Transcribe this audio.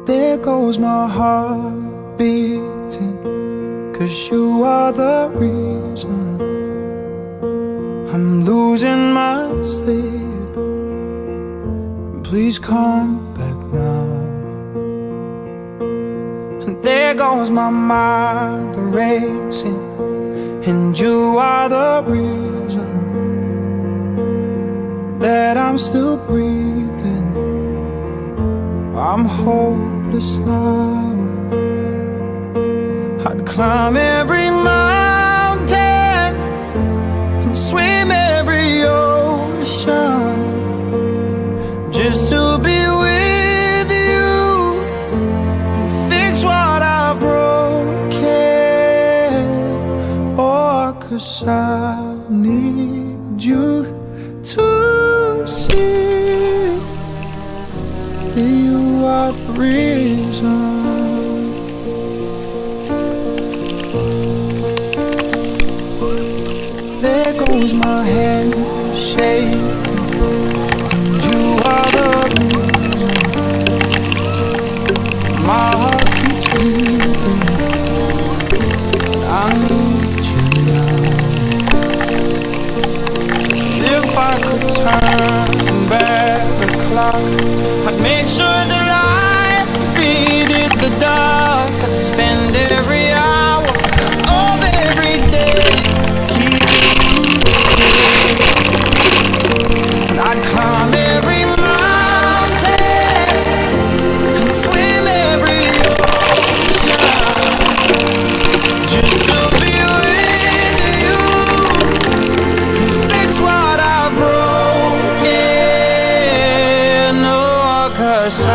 There goes my heart beating, 'cause you are the reason I'm losing my sleep. Please come back now. And there goes my mind racing, and you are the reason that I'm still breathing. I'm hopeless now. I'd climb every mountain and swim every ocean just to be with you and fix what I've broken. Oh, 'cause I need you to see you are the reason. There goes my hand shaking, and you are the reason. My heart keeps beating, I need you now. If I could turn back the clock, I'd make sure the light defeated the dark. I'd spend every hour of every day keeping you safe. And I'd climb every mountain and swim every ocean just to be with you and fix what I've broken. Oh, 'cause I